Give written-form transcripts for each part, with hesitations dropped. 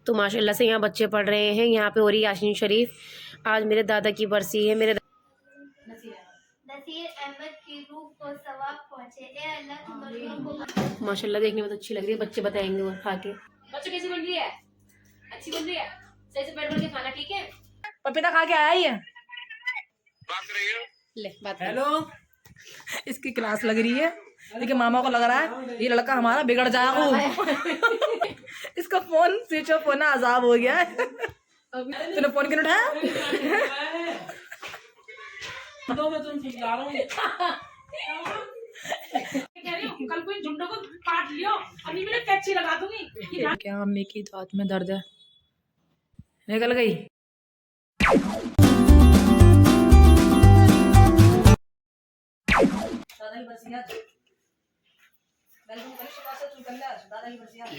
तो माशाल्लाह से यहाँ बच्चे पढ़ रहे हैं। यहाँ पे हो रही यासीन शरीफ। आज मेरे दादा की बरसी है। मेरे नसीर अहमद की रूह को सवाब पहुंचे। ए अल्लाह तुम दोनों को माशाल्लाह देखने में तो अच्छी लग रही है। बच्चे बताएंगे वो खा के। बच्चों कैसी बन रही है? अच्छी बन रही है? सही से पेट भर के खाना, ठीक है? पपीता खा के आया ही है। बात कर रही है। ले बात कर। हेलो, इसकी क्लास लग रही है। देखिए मामा को लग रहा है ये लड़का हमारा बिगड़ जाएगा। इसका फोन स्विच ऑफ होना अजाब हो गया है। तूने फोन क्यों उठाया? तो मैं तुम ला रहा हूँ। कह रही हूँ कल कोई झुंडों को काट लियो, अभी मैंने कैची लगा दूंगी। क्या अम्मी की तो हाथ में दर्द है, निकल गई।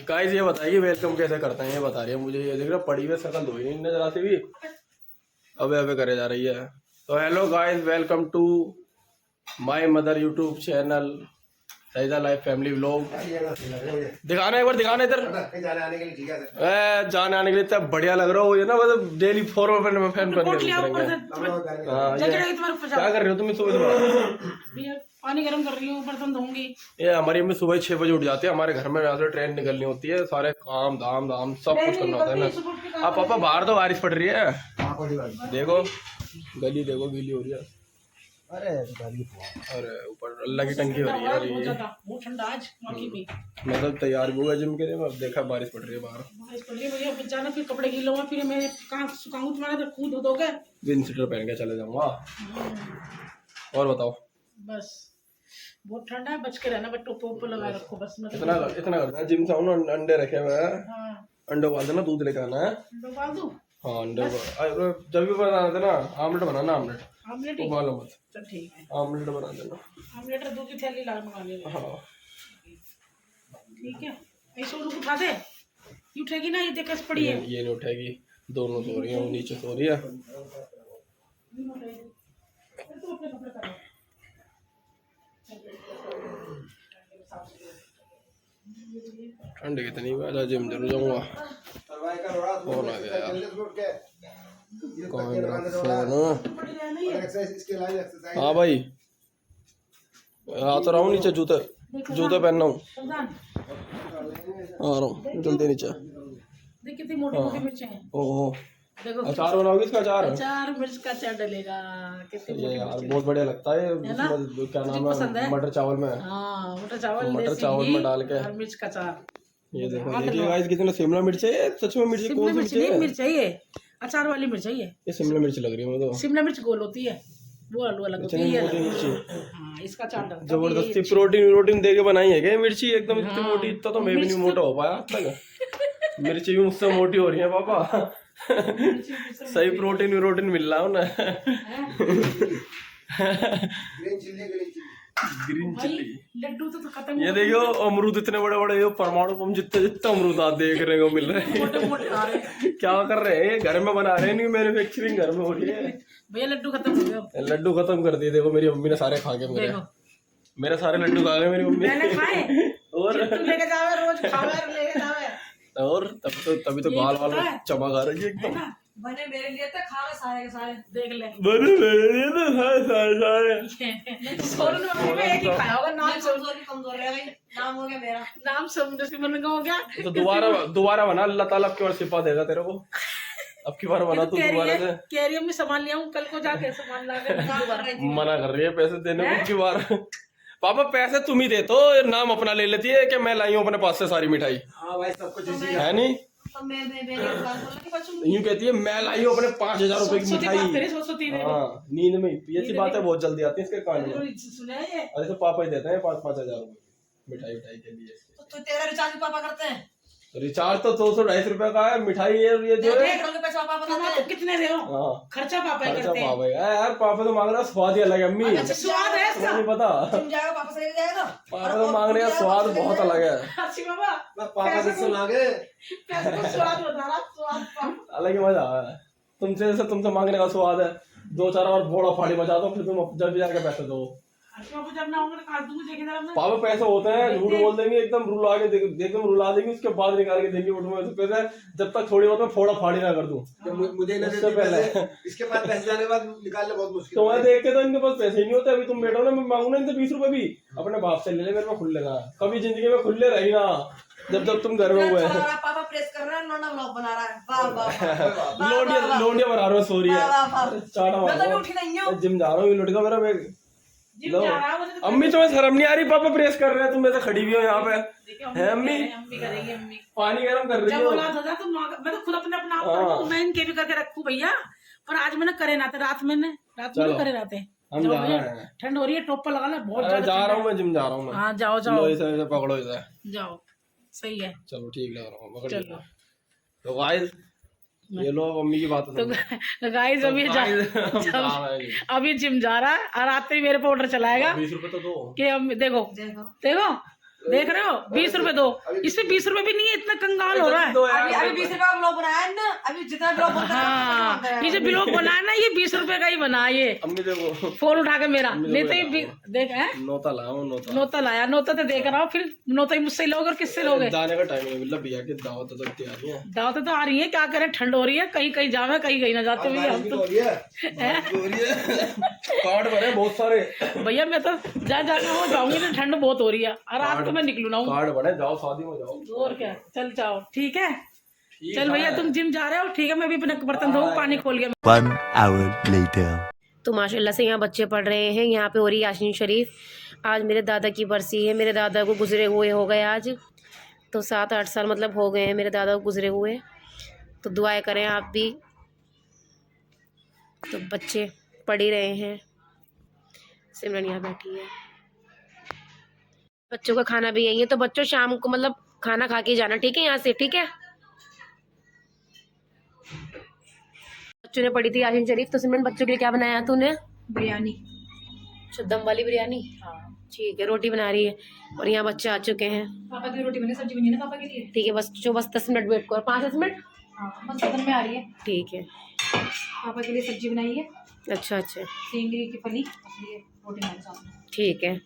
गाइस ये बताइए वेलकम कैसे करते हैं, ये बता रही है मुझे। ये देख रहा पड़ी हुई शकल धोई नहीं नजर आती भी, अबे अबे करे जा रही है। तो hello guys, welcome to my mother YouTube channel Saeeda life family vlog. दिखाना एक बार, दिखाना इधर। जाने आने के लिए इतना बढ़िया लग रहा हो ये ना, मतलब डेली फॉर्म में फैन बन के क्या कर रहे हो तुम सुबह? पानी गर्म कर रही हूँ, बर्तन धोऊंगी। ये हमारी अम्मी सुबह 6 बजे उठ जाती है। हमारे घर में यहाँ से ट्रेन निकलनी होती है, सारे काम धाम धाम सब कुछ करना होता है ना। अब पापा बाहर तो बारिश पड़ रही है, देखो गली देखो गीली हो रही है। अरे ऊपर अल्लाह की टंकी हो रही है। बहुत ठंडा आज माकी में। मतलब तैयार भी हुआ जिम के लिए, अब देखा बारिश पड़ रही है बाहर। बारिश पड़ रही है भैया, जाना फिर कपड़े गीले हुए, फिर मैं कहाँ सुखाऊंगी? तुम्हारे तो खुद धो दोगे। विन सीटर पहन के चले जाऊंगा। और बताओ? बस बहुत ठंडा है, बच के रहना, बट टोपो ओपो लगा रखो बस। इतना करना है, जिम से आऊँ ना, अंडे रखे हुए हैं, अंडे उबाल देना, दूध लेकर आना है। डाल दूं? हाँ अंडे जब भी बनाना था ना, आमलेट बनाना, आमलेट उबालो मत। चल ठीक है, आमलेट बना देना। आमलेट दूध की थैली ला मंगा लेना। हाँ ठीक है, ऐसे उनको उठा दे, ये उठेगी ना, ये देख कैसे पड़ी है। ये नहीं उठेगी, दोनों सो रही है, वो नीचे सो रही है। ठंड कितनी है, जिम जरूर जाऊंगा। फोन आ गया यार, कौन मेरा फोन? हाँ भाई आ तो रहा हूँ नीचे, जूते पहनना हूँ, आ रहा हूँ जल्दी नीचे। देख कितनी मोटी मोटी मिर्चें हैं। ओहो, देखो अचार बनाओगे इसका? अचार मिर्च का अचार डलेगा। कितनी ये यार बहुत बढ़िया लगता है, क्या नाम है, मटर चावल में। हाँ मटर चावल में डाल के मिर्च का अचार। ये देखो, देखिए गाइस कितना शिमला मिर्च है। सच में मिर्च कौन सी मिर्च है? मिर्च है ये, अचार वाली मिर्च है ये शिमला मिर्च लग रही है मुझे तो। शिमला मिर्च गोल होती है, वो आलू अलग होती है। हाँ इसका अचार डलता है। जबरदस्ती प्रोटीन दे के बनाई है क्या मिर्ची? एकदम इतनी मोटी, इतना तो मैं भी नहीं मोटा हो पाया आज तक। मिर्ची भी मुझसे मोटी हो रही है पापा। सही प्रोटीन मिल रहा हो ना। ग्रीन चिल्ली लड्डू तो खत्म। ये देखो अमरूद इतने बड़े बड़े, ये परमाणु बम जितने अमरूद आज देखने को मिल रहे हैं। क्या कर रहे हैं? घर में बना रहे हैं, नहीं मैन्युफैक्चरिंग घर में हो रही है। भैया लड्डू खत्म हो गया। लड्डू खत्म कर दिए, देखो मेरी मम्मी ने सारे खा के, मेरे सारे लड्डू खा गए मेरी मम्मी। और लेके जावे, रोज खावे लेके जावे। और तभी तो गाल वाल चमक आ रही है एकदम। बने मेरे लिए तो खा रहे सारे के सारे, देख ले। बने मेरे लिए तो सारे एक ही खाया होगा। नाम कमजोर है भाई, नाम हो गया मेरा, नाम समझो सिमरन का हो गया। तो दोबारा बना, अल्लाह ताला आपकी बार सिपा देगा तेरे को। अब की बार बना तू दोबारा से। कह रही है मैं सामान लिया हूँ, कल को जाके सामान ला के मना कर रही है पैसे देने को की बार। पापा पैसे तुम ही दे तो, नाम अपना ले लेती है कि मैं लाई हूँ अपने पास से सारी मिठाई। हाँ भाई सब कुछ है नहीं, यूँ कहती है मैं लाई हूँ अपने 5,000 रुपए की मिठाई। हाँ नींद में ये ऐसी बातें बहुत जल्दी आती है इसके कान में। अरे तो पापा ही देते हैं 5,000 रुपए मिठाई के लिए। तो तेरा रिचार्ज पापा करते हैं? रिचार्ज तो 200-250 रुपए का है, मिठाई ये जो है कितने दे हो? खर्चा पापा करते हैं। पापा यार, पापा तो मांग रहा स्वाद ही अलग है अम्मी। अच्छा स्वाद है इसका? नहीं पता, पापा तो मांग रहे हैं स्वाद बहुत अलग है। पापा से सुनागे स्वाद बता रहा, स्वाद अलग ही मजा है। तुमसे मांगने का स्वाद है, 2-4 और बोड़ा फाड़ी बजा दो, फिर तुम जब भी जाके पैसे दो। जब ना होंगे तो काट दूंगी, देखे जरा मैं। पापा पैसे होते हैं, झूठ बोल देंगे, एकदम रुला के एकदम रुला देंगे, उसके बाद निकाल के देंगे ऑटो में पैसे, जब तक थोड़ी बहुत मैं फोड़ा फाड़ी ना कर दूं। मुझे ना उससे पहले इसके पास पैसे जाने के बाद निकालना बहुत मुश्किल तो मैं देख के तो इनके पास पैसे ही नहीं होते। अभी तुम बैठो ना, मैं मांगू ना इनसे 20 रुपए भी, अपने बाप से ले ले, मेरे में खुले ना, कभी जिंदगी में खुले रही ना, जब तुम घर में हुए। पापा प्रेस कर रहा है, नोना व्लॉग बना रहा है। वाह वाह लोंडिया बना रहा हूँ, सॉरी है, चाटा मैं तो मार उठी नहीं हूँ। जिम जा रहा हूँ, ये लुटका मेरा बैग। जिम जा रहा है, मुझे तो अम्मी तुम्हें शर्म नहीं आ रही? पापा प्रेस कर रहे हैं, तुम ऐसे खड़ी हुई हो यहाँ पे, देखिए, है अम्मी? अम्मी करेगी, अम्मी। पानी गर्म कर रही जब हो। औलाद हो जाए तो मैं तो खुद अपने आप करती, मैं इनके भी करके रखूं भैया, पर आज मैंने करे ना थे, रात में करे रहते। हम जा रहे हैं, ठंड हो रही है, टोपा लगा ले, बहुत अरे ज्यादा जा रहा हूँ मैं, जिम जा रहा हूँ मैं। हाँ जाओ लो जाओ इसे पकड़ो, इसे जाओ, सही है। चलो ठीक लग रहा हूँ, पकड़ चलो। लिया। तो गाइस ये लो अम्मी की बात तो गाइस अभी जिम जा रहा है और आते ही मेरे पे ऑर्डर चलाएगा 20 रुपए तो दो कि अम्मी देखो देख रहे हो 20 रुपए दो, इसमें 20 रुपए भी नहीं है, इतना कंगाल हो रहा है। अभी 20 रुपए का ब्लॉग बनाया है ना, अभी जितना ब्लॉग बनता है हाँ, ये जो ब्लॉग बनाया ना, ये 20 रुपए का ही बना, ये अम्मी देखो फोन उठा के मेरा, नहीं तो ये देख है नोता लाया, नोता लाया, नोता तो देख रहा हूँ, फिर नोता ही मुझसे लोग और किससे लोगे? जाने का टाइम नहीं मिला भैया की दावत तो तैयारी है, दावत तो आ रही है, क्या करें, ठंड हो रही है, कहीं कहीं जावे, कहीं ना जाते भैया हम तो। कार्ड भरे बहुत सारे भैया मैं तो हो जाऊंगी तो ठंड बहुत हो रही है, और रात को मैं निकलू ना हूँ, कार्ड भरे, जाओ शादी में जाओ। और क्या, चल जाओ, ठीक है चल भैया, तुम जिम जा रहे हो, ठीक है, मैं भी अपने बर्तन धो पानी खोल के। 1 hour later. तो माशाल्लाह से यहाँ बच्चे पढ़ रहे हैं, यहाँ पे हो रही यासीन शरीफ। आज मेरे दादा की बरसी है, मेरे दादा को गुजरे हुए हो गए आज, तो 7-8 साल मतलब हो गए हैं मेरे दादा को गुजरे हुए। तो दुआएं करें आप भी। तो बच्चे पढ़ ही रहे हैं, सिमरन यहाँ बैठी है, बच्चों का खाना भी यही है। तो बच्चों शाम को मतलब खाना खा के जाना, ठीक है, यहाँ से, ठीक है। बच्चों ने पढ़ी थी यासीन शरीफ, तो सिमरन बच्चों के लिए क्या बनाया तूने? बिरयानी। अच्छा, दम वाली बिरयानी, हाँ, ठीक है। रोटी बना रही है और यहाँ बच्चे आ चुके हैं, पापा की रोटी बनी, सब्जी बनी है ना पापा के लिए। ठीक है। बस 10 मिनट वेट करो, 5-10 मिनट, हाँ, बस सदन में आ रही है। ठीक है। पापा के लिए सब्जी बनाई है, अच्छा अच्छा, सेंगरी की फली, इसलिए रोटी हमारे साथ में। ठीक है।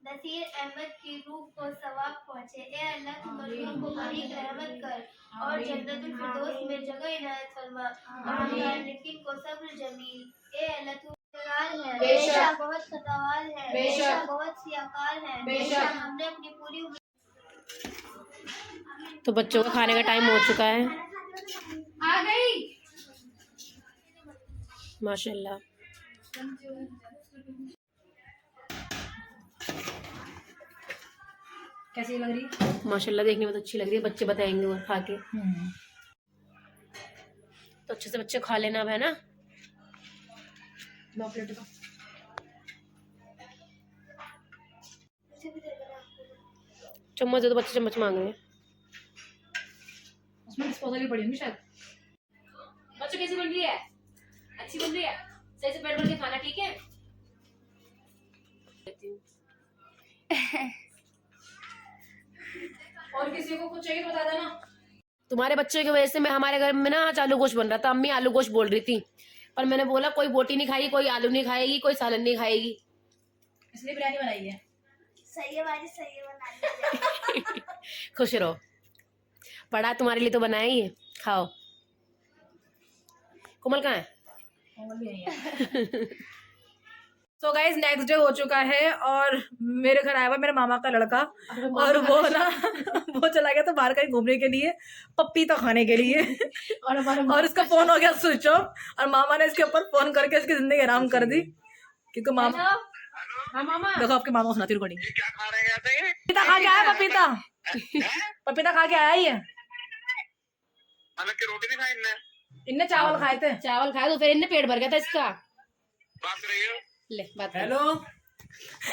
नसीर अहमद की रूह को सवाब पहुँचे। ए अल्लाह तुम मजलूम को बरीक रहमत कर और जन्नतुल फिरदौस में जगह इनायत फरमा और मुखालिफिन को सब्र जमील। ए अल्लाह तू है, बेशक बहुत सतावाल है, बेशक बहुत सियाकार है, बेशक हमने अपनी पूरी। तो बच्चों का खाने का टाइम हो चुका है, आ गई माशाल्लाह। कैसी लग रही है? माशाल्लाह देखने में तो अच्छी लग रही है, बच्चे बताएंगे वो खा के। तो अच्छे से बच्चे खा लेना अब, है ना। प्लेट का चम्मच दे, तो बच्चे चम्मच मांग रहे हैं। उसमें डिस्पोजल ही पड़ी होंगी शायद। बच्चों कैसी बन रही है? अच्छी बन रही है, सही से पेट भर के खाना, ठीक है। और किसी को कुछ चाहिए तो बता देना। तुम्हारे बच्चों की वजह से मैं, हमारे घर में ना आज आलू गोश्त बन रहा था, अम्मी आलू गोश्त बोल रही थी, पर मैंने बोला कोई बोटी नहीं खाएगी, कोई आलू नहीं खाएगी, कोई सालन नहीं खाएगी, इसलिए बिरयानी बनाई है। सही है बाजी, सही है, बना लीजिए। खुश रहो, पढ़ा तुम्हारे लिए तो बनाया ही है, खाओ। कोमल कहाँ है? सो गाइज नेक्स्ट डे हो चुका है और मेरे घर आया हुआ मेरे मामा का लड़का, और वो ना वो चला गया था बाहर कहीं घूमने के लिए, पपीता खाने के लिए, और इसका फोन हो गया स्विच ऑफ, और मामा ने इसके ऊपर फोन करके इसकी जिंदगी आराम कर दी, क्योंकि मामा, हाँ मामा, देखो आपके मामा को सुनाती हूँ रिकॉर्डिंग। क्या खा रहे हैं ये? पपीता खा के आया, पपीता पपीता खा के आया ही है। अलग की रोटी नहीं खाई इनने चावल खाए थे। चावल खाया तो फिर इन्हें पेट भर गया था इसका। बात कर रही हो? ले बात कर। हेलो,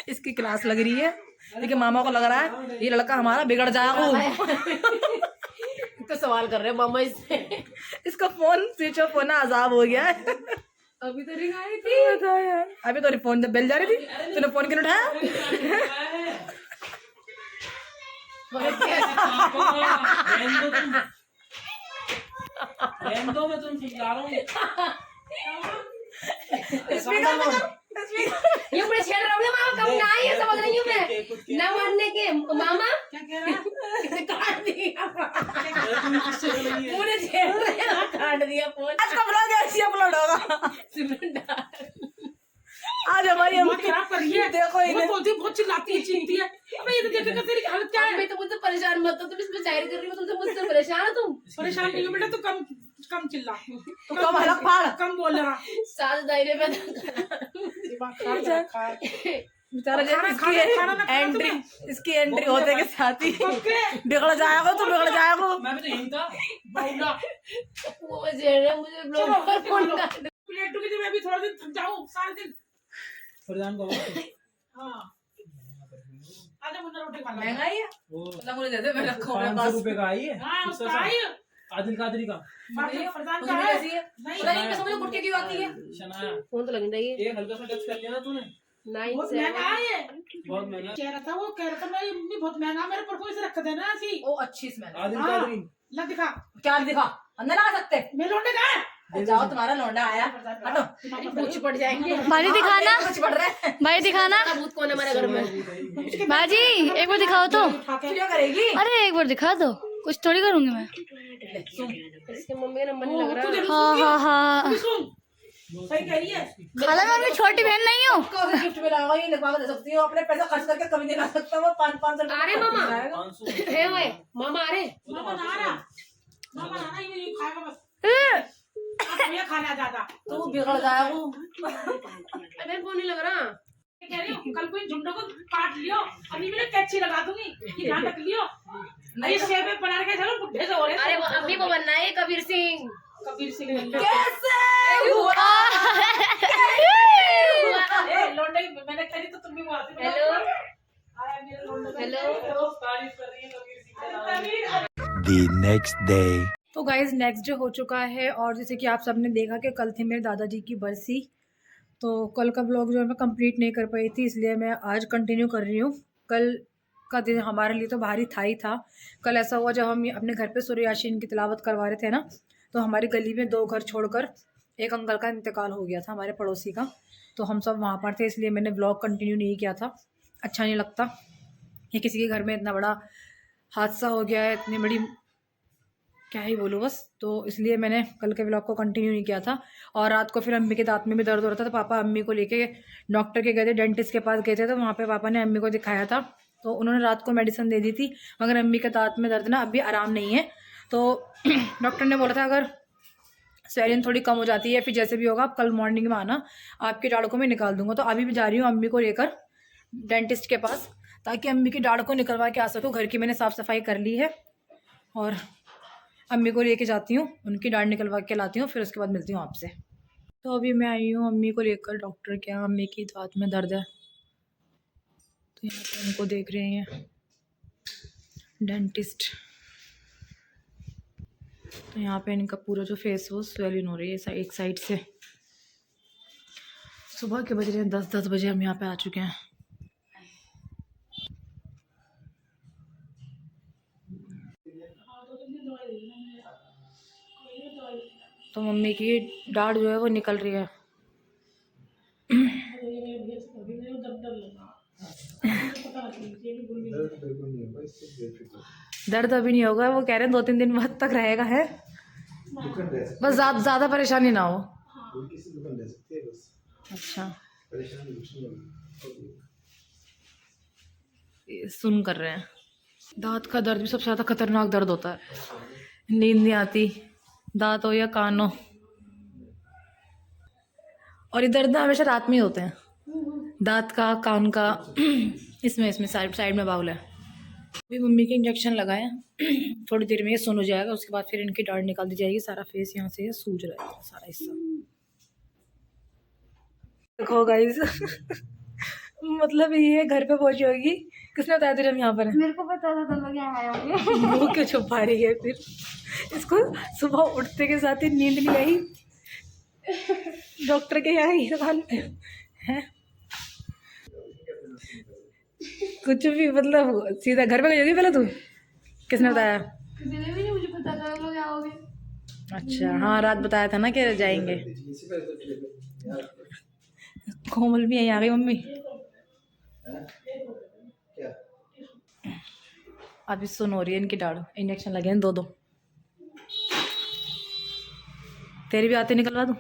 इसकी क्लास लग रही है, लेकिन मामा को लग रहा है ये लड़का हमारा बिगड़ जाएगा। तो सवाल कर रहे हैं मामा इससे। इसका फोन स्विच ऑफ होना अजाब हो गया है। अभी तो रिंग आई थी। बता यार, अभी तो फोन जब बेल जा रही थी तूने फोन क्यों उठाया? दो मैं तुम चिल्ला रहा हूँ। ये बड़े छेड़ रहे होंगे मामा, कम ना ही है, समझ रही हूँ मैं ना मारने के मामा। क्या कह रहा है? काट दिया पूरे पूरे छेड़ रहे हैं, काट दिया फोन। आज का ब्लॉग ऐसे अपलोड होगा। सिमरन डाल। आज हमारी अम्मी खराब कर रही है। देखो इन्हें बोलती है, बहुत चिल्लाती है, चीखती है। अबे ये तो देखो तेरी हालत क्या है। मैं तो मुझसे परेशान मत हो, तुम इसमें जाहिर कर रही हो तुमसे मुझसे परेशान हो तुम। परेशान नहीं हो बेटा, तू कम कम चिल्ला, तो कम हलक फाड़। कम बोल रहा। सास दायरे में बेचारा जब इसकी एंट्री होते के साथ ही बिगड़ जाएगा तो बिगड़ जाएगा। मैं भी तो यही था बाउला। वो छेड़ रहे हैं, मुझे ब्लॉग पर फोन कर। प्लेट टू की मैं भी थोड़ा दिन थक जाऊं सारे दिन। फरजान को हां आजा मुन्ना रोटी खा ले। महंगाई है मतलब मुझे दे दे, मैं रखूं अपने 500 पास। रुपए का आई है। हां उसका आई है। आदिल कादरी का फरजान का है। नहीं पता नहीं मैं समझ गुटके क्यों आती है। शनाया फोन तो लग रही है। एक हल्का सा टच कर लिया ना तूने। नाइन बहुत महंगा है, बहुत महंगा। कह रहा था वो, कह रहा था मेरी मम्मी बहुत महंगा, मेरे पर कोई से रख देना ऐसी। ओ अच्छी स्मेल। आदिल कादरी ला दिखा। क्या दिखा? अंदर आ सकते? मैं लौटे का है। जाओ तुम्हारा लौंडा आया। हटो। तुम्हारी पूछ पड़ जाएंगे। बाजी दिखाना, कुछ पड़ रहा है। भाई दिखाना। भूत कौन है हमारे घर में? बाजी एक बार दिखाओ तो। क्या करेगी? अरे एक बार दिखा दो, कुछ थोड़ी करूंगी मैं। इसके मम्मी का नंबर नहीं लग रहा। हाँ हाँ हाँ, सही कह रही है। खाला मैं उनकी छोटी बहन नहीं हूँ। उसको अगर गिफ्ट मिला होगा ये लिखवा के दे सकती हो, अपने पैसा खर्च करके कभी नहीं ला सकता वो। 500 अरे मामा है वो मामा, अरे मामा ना रहा, मामा ना ये खाएगा बस। ये खाना ज्यादा तू बिगड़ जाएगा। अबे फोन नहीं लग रहा। कह रही हूँ कल कोई झुंडों को काट लियो, अभी मैंने कैची लगा दूंगी, ये ध्यान रख लियो। ये सेब में बना के चलो बुढ़े से हो रहे। अरे वो अम्मी को बनना है कबीर सिंह। कबीर सिंह कैसे हुआ? लौंडे मैंने करी तो तुम भी वहां से। हेलो हेलो तारीफ कर रही है Kabir Singh. The next day. तो गाइज नेक्स्ट डे हो चुका है और जैसे कि आप सबने देखा कि कल थी मेरे दादाजी की बरसी। तो कल का ब्लॉग जो है मैं कंप्लीट नहीं कर पाई थी, इसलिए मैं आज कंटिन्यू कर रही हूँ। कल का दिन हमारे लिए तो भारी था ही था। कल ऐसा हुआ जब हम अपने घर पे सूर्य यासीन की तिलावत करवा रहे थे ना, तो हमारी गली में 2 घर छोड़कर एक अंकल का इंतकाल हो गया था, हमारे पड़ोसी का। तो हम सब वहाँ पर थे, इसलिए मैंने ब्लॉग कंटिन्यू नहीं किया था। अच्छा नहीं लगता ये किसी के घर में इतना बड़ा हादसा हो गया है, इतनी बड़ी क्या ही बोलूँ बस। तो इसलिए मैंने कल के ब्लॉग को कंटिन्यू नहीं किया था। और रात को फिर अम्मी के दांत में भी दर्द हो रहा था, तो पापा अम्मी को लेके डॉक्टर के गए थे, डेंटिस्ट के पास गए थे। तो वहाँ पे पापा ने अम्मी को दिखाया था, तो उन्होंने रात को मेडिसिन दे दी थी, मगर अम्मी के दांत में दर्द ना अभी आराम नहीं है। तो डॉक्टर ने बोला था अगर स्वेलिंग थोड़ी कम हो जाती है फिर जैसे भी होगा आप कल मॉर्निंग में आना, आपके दाढ़ को मैं निकाल दूंगा। तो अभी भी जा रही हूँ अम्मी को लेकर डेंटिस्ट के पास, ताकि अम्मी की दाढ़ को निकलवा के आ सकूँ। घर की मैंने साफ़ सफाई कर ली है और अम्मी को लेके जाती हूँ, उनकी दाढ़ निकलवा के लाती हूँ, फिर उसके बाद मिलती हूँ आपसे। तो अभी मैं आई हूँ अम्मी को लेकर डॉक्टर के यहाँ। अम्मी की दांत में दर्द है, तो यहाँ पे उनको देख रहे हैं डेंटिस्ट। तो यहाँ पे इनका पूरा जो फेस वो स्वेलिंग हो रही है एक साइड से। सुबह के बज रहे हैं 10 बजे, हम यहाँ पे आ चुके हैं। तो मम्मी की दाढ़ जो है वो निकल रही है। दर्द अभी नहीं होगा, वो कह रहे हैं 2-3 दिन बाद तक रहेगा है, बस ज़्यादा परेशानी ना हो। अच्छा सुन कर रहे हैं। दांत का दर्द भी सबसे ज़्यादा खतरनाक दर्द होता है, नींद नहीं आती, दांत हो या कान हो। और ये दर्द ना हमेशा रात में ही होते हैं, दांत का कान का। इसमें साइड में बाउल है। अभी मम्मी के इंजेक्शन लगाए, थोड़ी देर में ये सुन हो जाएगा, उसके बाद फिर इनकी दाढ़ निकाल दी जाएगी। सारा फेस यहाँ से सूज रहा है, सारा हिस्सा। देखो गाइस मतलब ये घर पे पहुंची होगी। किसने बताया तुझे हम यहाँ पर हैं? मेरे को पता था तुम लोग यहाँ आए होंगे। वो क्यों छुपा रही है फिर? इसको सुबह उठते के साथ ही नींद नहीं आई। डॉक्टर के यहाँ ही दुकान पे है। कुछ भी मतलब सीधा घर पे गई होगी पहले तू? किसने बताया? किसी ने भी नहीं मुझे पता था तुम लोग यहाँ आओगे। अच्छा हाँ, रात बताया था ना कि जाएंगे। कोमल भी यहीं आ गई मम्मी। अभी सुन हो रही है इनकी दाढ़, इंजेक्शन लगे हैं 2-2। तेरी भी आते निकलवा दूँ?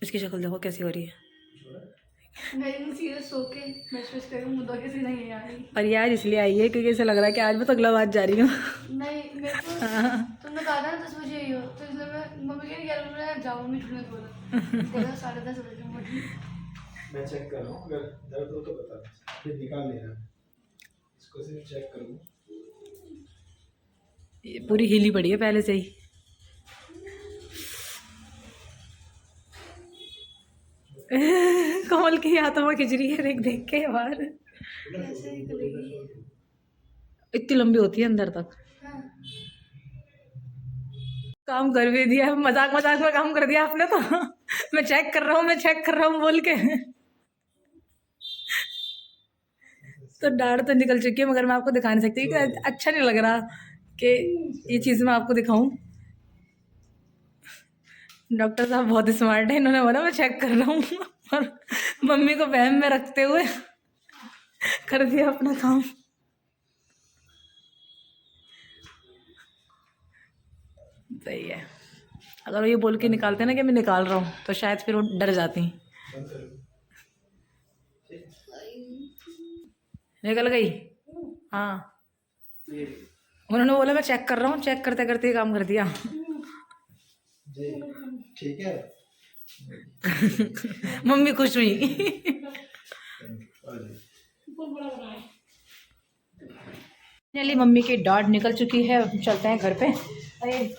इसकी शक्ल देखो कैसी हो रही है। मैं सीधे सो के मैसेज करूँ मुद्दा के सीधा नहीं आ रही। और यार इसलिए आई है क्योंकि ऐसा लग रहा है कि आज मैं तो अगला बात जा रही हूँ। नहीं मेरे को तुमने कहा था ना 10 बजे आई हो, तो इसलिए मैं मम्मी कह 11 बजे जाओ, मम्मी छुट्टी मत बोला। देखो 10:30 बजे उठी। मैं चेक कर रहा हूँ, अगर दर्द हो तो बता, फिर निकाल लेना। इसको सिर्फ चेक करूँ। ये पूरी हिली पड़ी है पहले से ही। कमल की हाथों में खिंच रही है देख देख के बाहर। कैसे निकलेगी? इतनी लंबी होती है अंदर तक। हाँ। काम कर भी दिया, मजाक मजाक में काम कर दिया आपने तो। मैं चेक कर रहा हूँ, मैं चेक कर रहा हूँ बोल के। तो दाढ़ तो निकल चुकी है, मगर मैं आपको दिखा नहीं सकती क्योंकि अच्छा नहीं लग रहा कि ये चीज़ मैं आपको दिखाऊं। डॉक्टर साहब बहुत स्मार्ट है, इन्होंने बोला मैं चेक कर रहा हूँ और मम्मी को वहम में रखते हुए कर दिया अपना काम। सही है। अगर वो ये बोल के निकालते ना कि मैं निकाल रहा हूँ तो शायद फिर वो डर जाती। निकल गई? हाँ, उन्होंने बोला मैं चेक कर रहा हूँ, चेक करते करते ही काम कर दिया। जी ठीक है। मम्मी खुश हुई। फाइनली मम्मी की दाढ़ निकल चुकी है, अब चलते हैं घर पे। अरे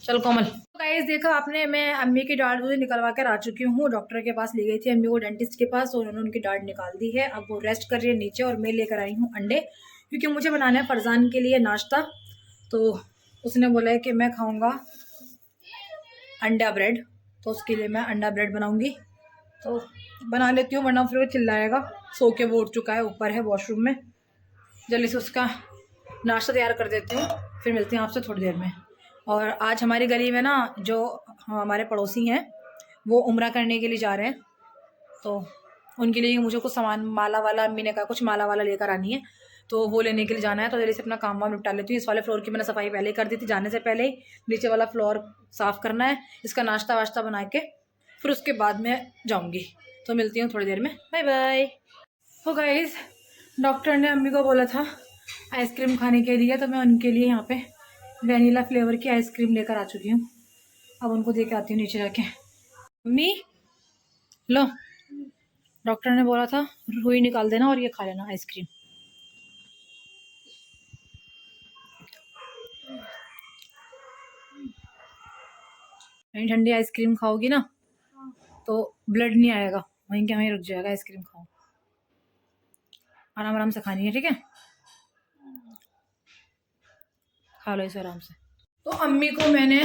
चल कोमल। गाइस देखो आपने, मैं अम्मी की दाढ़ मुझे निकलवा कर आ चुकी हूँ। डॉक्टर के पास ले गई थी अम्मी को, डेंटिस्ट के पास, और उन्होंने उनकी दाढ़ निकाल दी है। अब वो रेस्ट कर रही है नीचे, और मैं लेकर आई हूँ अंडे, क्योंकि मुझे बनाना है फरजान के लिए नाश्ता। तो उसने बोला है कि मैं खाऊँगा अंडा ब्रेड, तो उसके लिए मैं अंडा ब्रेड बनाऊँगी। तो बना लेती हूँ, वरना फिर वो चिल्लाएगा। सो के वो उठ चुका है, ऊपर है वॉशरूम में। जल्दी से उसका नाश्ता तैयार कर देती हूँ, फिर मिलती हूँ आपसे थोड़ी देर में। और आज हमारी गली में ना जो हमारे पड़ोसी हैं वो उम्रा करने के लिए जा रहे हैं, तो उनके लिए मुझे कुछ सामान माला वाला, अम्मी ने कहा कुछ माला वाला लेकर आनी है, तो वो लेने के लिए जाना है। तो जल्दी से अपना काम वाम निपटा लेती हूँ। इस वाले फ्लोर की मैंने सफाई पहले कर दी थी, जाने से पहले ही। नीचे वाला फ्लोर साफ़ करना है, इसका नाश्ता वाश्ता बना के फिर उसके बाद मैं जाऊँगी। तो मिलती हूँ थोड़ी देर में, बाय बाय। तो गाइस डॉक्टर ने अम्मी को बोला था आइसक्रीम खाने के लिए, तो मैं उनके लिए यहाँ पे वनीला फ्लेवर की आइसक्रीम लेकर आ चुकी हूँ। अब उनको दे के आती हूँ नीचे जाके। अम्मी लो, डॉक्टर ने बोला था रुई निकाल देना और ये खा लेना आइसक्रीम। ठंडी आइसक्रीम खाओगी ना तो ब्लड नहीं आएगा, वहीं के वहीं रुक जाएगा। आइसक्रीम खाओ, आराम आराम से खानी है, ठीक है? खा लो इसे आराम से। तो अम्मी को मैंने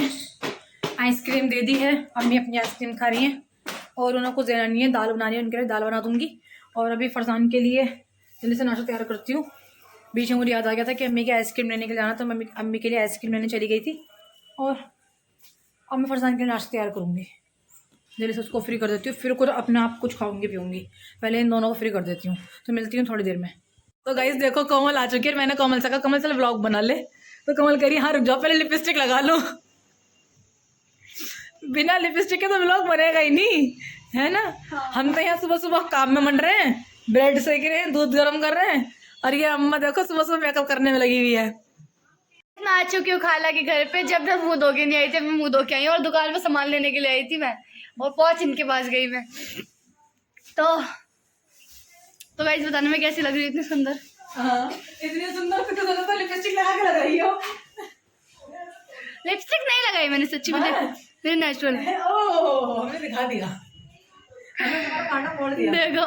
आइसक्रीम दे दी है, अम्मी अपनी आइसक्रीम खा रही हैं, और उन्हें कुछ देना नहीं है। दाल बनानी है, उनके लिए दाल बना दूंगी। और अभी फरसान के लिए जल्दी से नाश्ता तैयार करती हूँ। बीच में मुझे याद आ गया था कि अम्मी की आइसक्रीम लेने के लिए जाना, तो मम्मी अम्मी के लिए आइसक्रीम लेने चली गई थी। और अब मैं फरसान के लिए नाश्ता तैयार करूँगी। जल्दी से उसको फ्री कर देती हूँ, फिर कुछ अपने आप कुछ खाऊंगी पीऊँगी। पहले इन दोनों को फ्री कर देती हूँ, तो मिलती हूँ थोड़ी देर में। तो गाइस देखो कोमल आ चुकी है। मैंने कोमल से कहा कोमल चल व्लॉग बना ले, तो कमल कह रही हाँ रुक जाओ पहले लिपस्टिक लगा लो। बिना लिपस्टिक के तो व्लॉग बनेगा ही नहीं, है ना? हम तो यहाँ सुबह सुबह काम में मंड रहे हैं, ब्रेड सेक रहे हैं, दूध गर्म कर रहे हैं, और ये अम्मा देखो सुबह सुबह मेकअप करने में लगी हुई है। मैं आ चुकी हूँ खाला के घर पे। जब तक मुँह धो के नहीं आई थी, मैं मुँह धो के आई हूँ, और दुकान पे सामान लेने के लिए आई थी मैं, और पहुँच इनके पास गई मैं। तो गाइस बताना मैं कैसी लग रही हूँ, इतनी सुंदर। हाँ, इतनी सुंदर तो लिपस्टिक लगा के लग रही हो। लिपस्टिक नहीं लगाई मैंने, सच्ची में देखो, मेरे नेचुरल है। ओह हमने दिखा दिया। तुम्हारा कांटा फोड़ दिया। देखो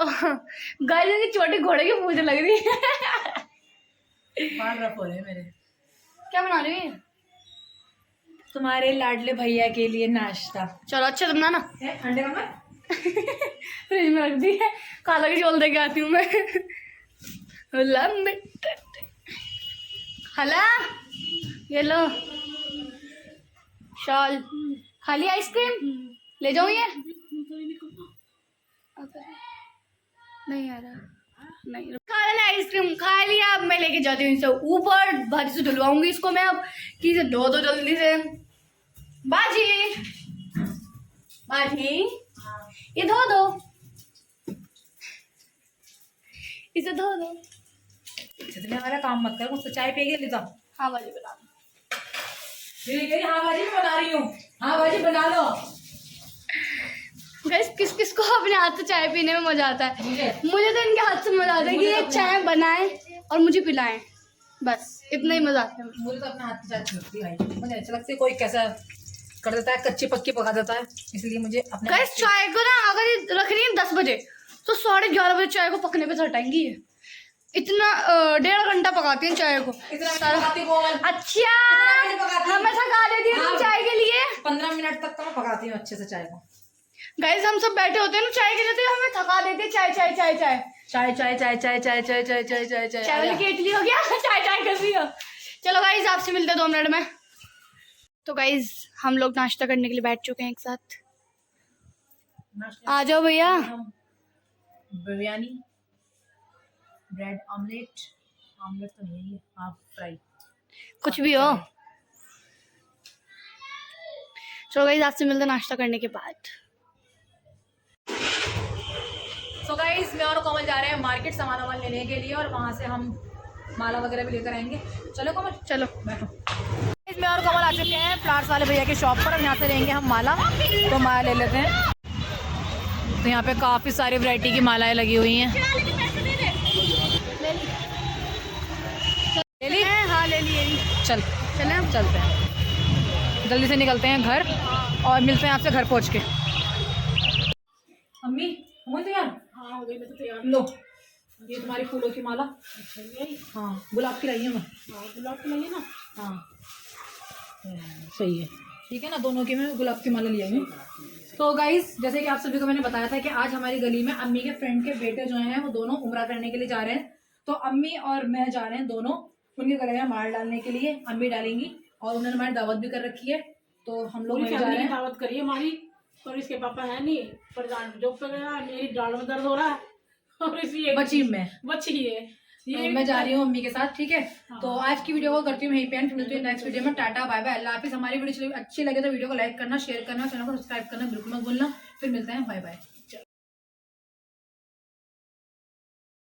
गाइस ये छोटे घोड़े की पूंछ लग रही है। पान रफ हो रहे हैं मेरे। क्या बना रही है? तुम्हारे लाडले भैया के लिए नाश्ता। चलो अच्छा तुम ना अंडे का मैं फ्रिज में रख दी है। काला की झोल दे के आती हूँ मैं। हला ये लो शाल। खाली आइसक्रीम ले जाऊँ ये? नहीं आ रहा। नहीं खा लेना आइसक्रीम। खा लिया। अब मैं लेके जाती हूँ इसे ऊपर। भाजी से धुलवाऊंगी इसको मैं अब कि इसे धो दो जल्दी से। बाजी बाजी ये धो दो। इसे धो दो। जितने हमारा काम मत कर, मुझसे चाय पिएगी ले जाओ। हाँ बाजी बना दो। हाँ बाजी मैं बना रही हूँ। हाँ बाजी बना लो। गाइस किस किस को अपने हाथ से चाय पीने में मजा आता है? मुझे तो इनके हाथ से मजा आता है कि ये चाय बनाए और मुझे पिलाएं। बस इतना ही मजा आता है। मुझे तो अपने हाथ की चाय अच्छी लगती है भाई। मुझे अच्छा लगता है कोई कैसा कर देता है, कच्ची पक्की पका देता है, इसलिए मुझे अपने गाइस चाय को ना अगर ये रख रही है 10 बजे तो 11:30 बजे चाय को पकने पे से हटाएंगी। इतना 1.5 घंटा पकाती हैं चाय को। अच्छा हमें थका देती है तुम चाय के लिए। 15 मिनट तक तो मैं पकाती हूँ अच्छे से चाय को। गाइस हम सब बैठे होते हैं ना चाय के लिए तो हमें थका देते हैं। चाय चाय चाय चाय चाय चाय चाय चाय चाय चाय चाय चाय चाय चाय चाय वाली केटली हो गया। चाय चाय कर रही हो। चलो गाइस आपसे मिलते हैं 2 मिनट में। तो गाइस हम लोग नाश्ता करने के लिए बैठ चुके हैं एक साथ। आ जाओ भैया। बिरयानी, ब्रेड ऑमलेट, ऑमलेट तो नहीं है, हाफ फ्राई, कुछ भी हो। चलो गाइस आपसे मिलते हैं नाश्ता करने के बाद। सो गाइस मैं और कोमल जा रहे हैं मार्केट सामान वामान लेने के लिए और वहाँ से हम माला वगैरह भी लेकर आएंगे। चलो कोमल चलो बैठो। मैं और कोमल आ चुके हैं फ्लावर्स वाले भैया की शॉप पर। अब यहाँ से लेंगे हम माला, तो माला ले लेते हैं। तो यहाँ पे काफ़ी सारी वैरायटी की मालाएं लगी हुई हैं। ले ली? हाँ ले लिए। चल चलें हम चलते हैं, जल्दी से निकलते हैं घर और मिलते हैं आपसे घर पहुँच के। अम्मी हो तैयार? हाँ हो गई, मैं तो तैयार। लो ये तुम्हारी फूलों की माला। हाँ गुलाब की लाई है मैं। हाँ गुलाब की लगी ना। हाँ सही है, ठीक है ना। दोनों की मैं गुलाब की माला लिया हूँ। तो गाइस जैसे कि आप सभी को मैंने बताया था कि आज हमारी गली में अम्मी के फ्रेंड के बेटे जो हैं वो दोनों उम्रा करने के लिए जा रहे हैं। तो अम्मी और मैं जा रहे हैं दोनों उनके गले में माल डालने के लिए। अम्मी डालेंगी और उन्होंने हमारी दावत भी कर रखी है, तो हम लोग वहीं जा रहे हैं। दावत करिए हमारी। और इसके पापा है नहीं, पर जॉब पे गया, मेरी डाल में दर्द हो रहा है और इसी बची में बची है तो मैं जा रही हूँ अम्मी के साथ, ठीक है। तो आज की वीडियो को करती हूँ यहीं पे एंड। मिलती हूँ नेक्स्ट वीडियो में। टाटा बाय बाय, अल्लाह हाफिज़। हमारी वीडियो अच्छी लगे तो वीडियो को लाइक करना, शेयर करना, चैनल को सब्सक्राइब करना बिल्कुल मत भूलना। फिर मिलते हैं, बाय बाय।